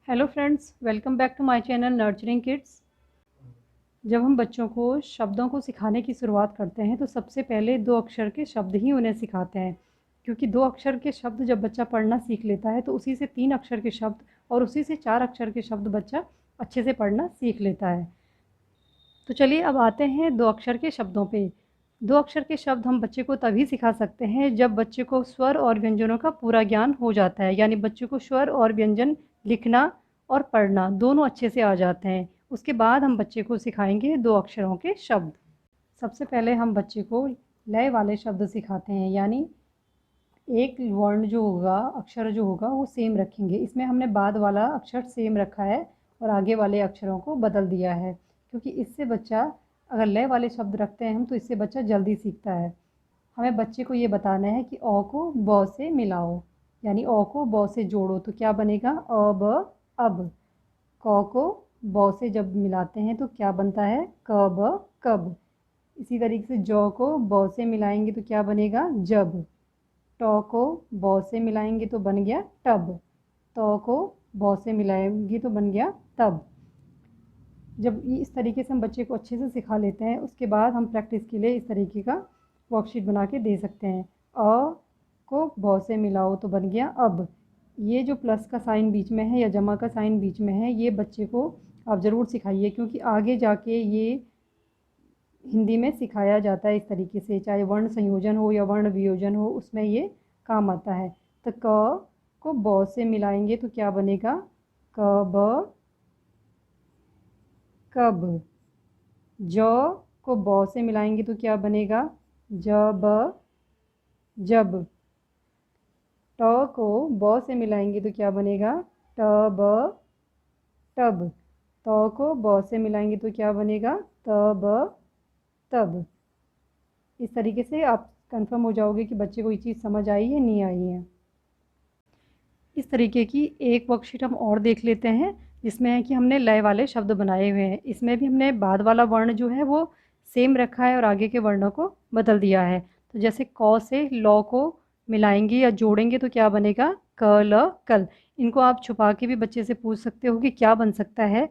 Hello friends, welcome back to my channel nurturing kids. जब हम बच्चों को शब्दों को सिखाने की शुरुआत करते हैं तो सबसे पहले दो अक्षर के शब्द ही उन्हें सिखाते हैं, क्योंकि दो अक्षर के शब्द जब बच्चा पढ़ना सीख लेता है तो उसी से तीन अक्षर के शब्द और उसी से चार अक्षर के शब्द बच्चा अच्छे से पढ़ना सीख लेता है। तो चलिए अब आते हैं दो अक्षर के शब्दों पे। दो अक्षर के शब्द हम बच्चे को तभी सिखा सकते हैं जब बच्चे को स्वर और व्यंजनों का पूरा ज्ञान हो जाता है, यानी बच्चे को स्वर और व्यंजन लिखना और पढ़ना दोनों अच्छे से आ जाते हैं। उसके बाद हम बच्चे को सिखाएंगे दो अक्षरों के शब्द। सबसे पहले हम बच्चे को लय वाले शब्द सिखाते हैं, यानी एक वर्ण जो होगा, अक्षर जो होगा वो सेम रखेंगे। इसमें हमने बाद वाला अक्षर सेम रखा है और आगे वाले अक्षरों को बदल दिया है, क्योंकि इससे बच्चा अगर लय वाले शब्द रखते हैं हम तो इससे बच्चा जल्दी सीखता है। हमें बच्चे को ये बताना है कि अ को ब से मिलाओ, यानी अ को ब से जोड़ो तो क्या बनेगा अ ब अब। क को ब से जब मिलाते हैं तो क्या बनता है क ब कब। इसी तरीके से ज को ब से मिलाएंगे तो क्या बनेगा जब। ट को ब से मिलाएंगे तो बन गया टब। त को ब से मिलाएंगे तो बन गया तब। जब ये इस तरीके से हम बच्चे को अच्छे से सिखा लेते हैं उसके बाद हम प्रैक्टिस के लिए इस तरीके का वर्कशीट बना के दे सकते हैं। अ को ब से मिलाओ तो बन गया अब। ये जो प्लस का साइन बीच में है या जमा का साइन बीच में है ये बच्चे को आप ज़रूर सिखाइए, क्योंकि आगे जाके ये हिंदी में सिखाया जाता है इस तरीके से, चाहे वर्ण संयोजन हो या वर्ण वियोजन हो उसमें ये काम आता है। तो क को ब से मिलाएंगे तो क्या बनेगा क ब कब। ज को ब से मिलाएंगे तो क्या बनेगा ज ब जब। ट को ब से मिलाएंगे तो क्या बनेगा ट ब टब। त को ब से मिलाएंगे तो क्या बनेगा त ब तब। इस तरीके से आप कंफर्म हो जाओगे कि बच्चे को ये चीज़ समझ आई है नहीं आई है। इस तरीके की एक वर्कशीट हम और देख लेते हैं, जिसमें है कि हमने लय वाले शब्द बनाए हुए हैं। इसमें भी हमने बाद वाला वर्ण जो है वो सेम रखा है और आगे के वर्णों को बदल दिया है। तो जैसे क से ल को मिलाएंगे या जोड़ेंगे तो क्या बनेगा क ल कल। इनको आप छुपा के भी बच्चे से पूछ सकते हो कि क्या बन सकता है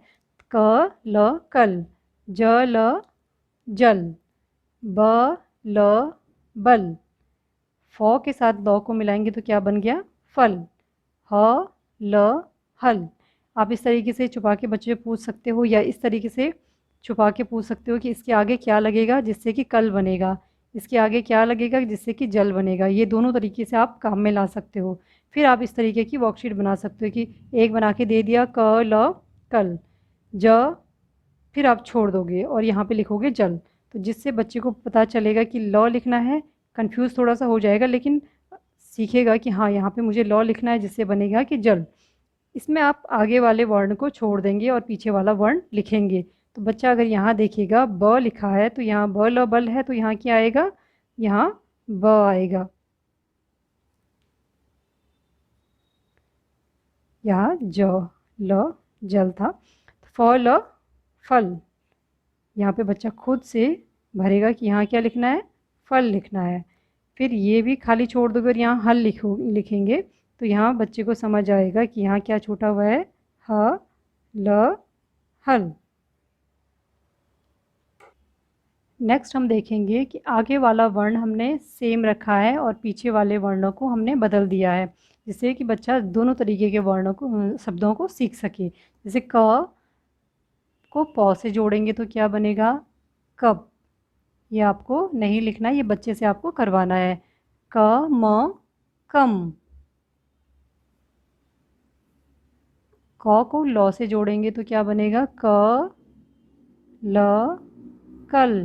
क ल कल, ज ल जल, ब ल बल। फ के साथ ल को मिलाएंगे तो क्या बन गया फल, ह ल हल। आप इस तरीके से छुपा के बच्चे से पूछ सकते हो या इस तरीके से छुपा के पूछ सकते हो कि इसके आगे क्या लगेगा जिससे कि कल बनेगा, इसके आगे क्या लगेगा जिससे कि जल बनेगा। ये दोनों तरीके से आप काम में ला सकते हो। फिर आप इस तरीके की वर्कशीट बना सकते हो कि एक बना के दे दिया क ल कल, ज फिर आप छोड़ दोगे और यहाँ पे लिखोगे जल, तो जिससे बच्चे को पता चलेगा कि लॉ लिखना है। कंफ्यूज थोड़ा सा हो जाएगा लेकिन सीखेगा कि हाँ यहाँ पे मुझे लॉ लिखना है, जिससे बनेगा कि जल। इसमें आप आगे वाले वर्ण को छोड़ देंगे और पीछे वाला वर्ण लिखेंगे। तो बच्चा अगर यहाँ देखेगा ब लिखा है तो यहाँ ब ल बल है तो यहाँ क्या आएगा यहाँ ब आएगा। यहाँ ज ल जल था। फ ल फल। यहाँ पे बच्चा खुद से भरेगा कि यहाँ क्या लिखना है फल लिखना है। फिर ये भी खाली छोड़ दोगे और यहाँ हल लिखेंगे तो यहाँ बच्चे को समझ आएगा कि यहाँ क्या छूटा हुआ है ह ल हल। नेक्स्ट हम देखेंगे कि आगे वाला वर्ण हमने सेम रखा है और पीछे वाले वर्णों को हमने बदल दिया है, जिससे कि बच्चा दोनों तरीके के वर्णों को शब्दों को सीख सके। जैसे क को प से जोड़ेंगे तो क्या बनेगा कब। ये आपको नहीं लिखना, ये बच्चे से आपको करवाना है। क म कम। क को ल से जोड़ेंगे तो क्या बनेगा क ल कल।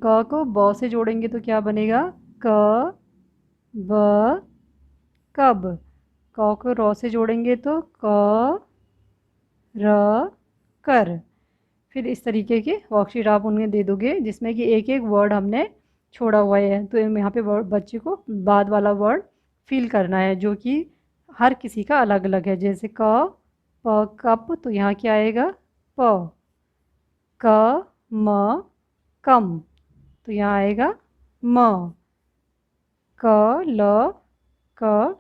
क को ब से जोड़ेंगे तो क्या बनेगा क ब कब। क को र से जोड़ेंगे तो क र कर। फिर इस तरीके के वर्कशीट आप उन्हें दे दोगे जिसमें कि एक एक वर्ड हमने छोड़ा हुआ है, तो यहाँ पे बच्चे को बाद वाला वर्ड फिल करना है जो कि हर किसी का अलग अलग है। जैसे क प कप तो यहाँ क्या आएगा प। क म कम तो यहाँ आएगा म। क ल क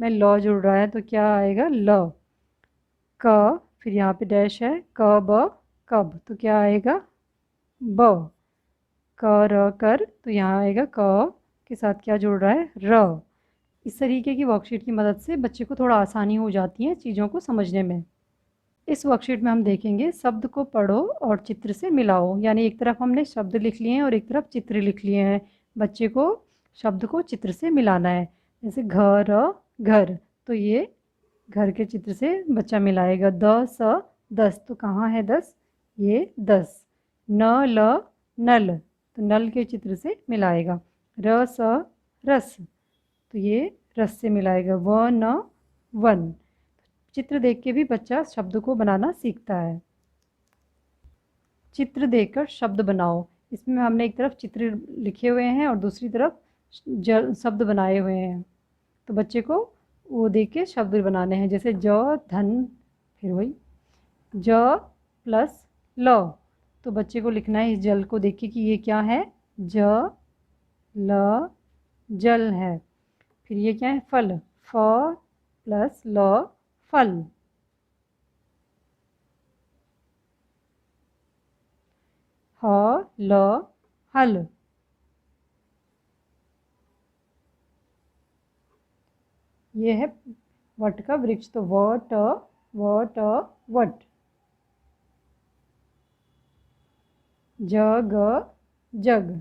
में ल जुड़ रहा है तो क्या आएगा ल। क, फिर यहाँ पे डैश है, क ब कब, तो क्या आएगा ब। क र कर, तो यहाँ आएगा क के साथ क्या जुड़ रहा है, र। इस तरीके की वर्कशीट की मदद से बच्चे को थोड़ा आसानी हो जाती है चीज़ों को समझने में। इस वर्कशीट में हम देखेंगे शब्द को पढ़ो और चित्र से मिलाओ, यानी एक तरफ हमने शब्द लिख लिए हैं और एक तरफ चित्र लिख लिए हैं। बच्चे को शब्द को चित्र से मिलाना है। जैसे घर घर, तो ये घर के चित्र से बच्चा मिलाएगा। द दस, तो कहाँ है दस, ये दस। न ल नल, तो नल के चित्र से मिलाएगा। रस, तो ये रस से मिलाएगा। वन, चित्र देख के भी बच्चा शब्द को बनाना सीखता है। चित्र देखकर शब्द बनाओ, इसमें हमने एक तरफ चित्र लिखे हुए हैं और दूसरी तरफ शब्द बनाए हुए हैं, तो बच्चे को वो देख के शब्द बनाने हैं। जैसे ज धन, फिर वही ज प्लस ल, तो बच्चे को लिखना है इस जल को देख के कि ये क्या है, ज ल जल है। फिर ये क्या है, फल, फ प्लस ल फल। ह ल हल। ये है वट का वृक्ष, तो वट वट। जग जग।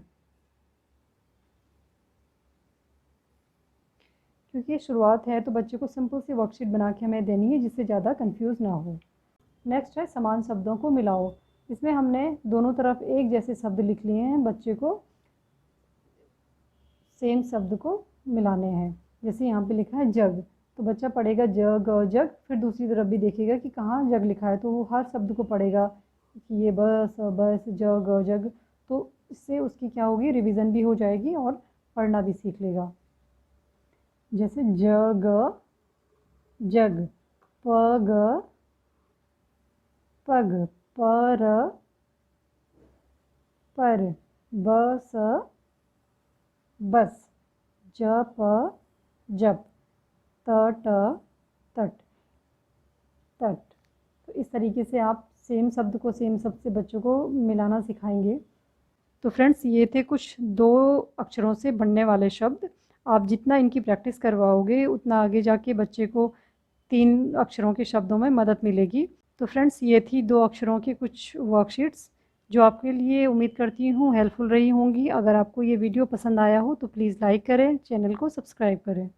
क्योंकि ये शुरुआत है तो बच्चे को सिंपल सी वर्कशीट बना के हमें देनी है जिससे ज़्यादा कंफ्यूज ना हो। नेक्स्ट है समान शब्दों को मिलाओ। इसमें हमने दोनों तरफ एक जैसे शब्द लिख लिए हैं, बच्चे को सेम शब्द को मिलाने हैं। जैसे यहाँ पे लिखा है जग, तो बच्चा पढ़ेगा जग जग, फिर दूसरी तरफ भी देखेगा कि कहाँ जग लिखा है, तो वो हर शब्द को पढ़ेगा कि ये बस बस जग जग। तो इससे उसकी क्या होगी, रिवीजन भी हो जाएगी और पढ़ना भी सीख लेगा। जैसे जग जग, पग पग, पर, बस बस, जप जप, तट तट तट। तो इस तरीके से आप सेम शब्द को सेम शब्द से बच्चों को मिलाना सिखाएंगे। तो फ्रेंड्स, ये थे कुछ 2 अक्षरों से बनने वाले शब्द। आप जितना इनकी प्रैक्टिस करवाओगे उतना आगे जाके बच्चे को 3 अक्षरों के शब्दों में मदद मिलेगी। तो फ्रेंड्स, ये थी 2 अक्षरों की कुछ वर्कशीट्स जो आपके लिए उम्मीद करती हूँ हेल्पफुल रही होंगी। अगर आपको ये वीडियो पसंद आया हो तो प्लीज़ लाइक करें, चैनल को सब्सक्राइब करें।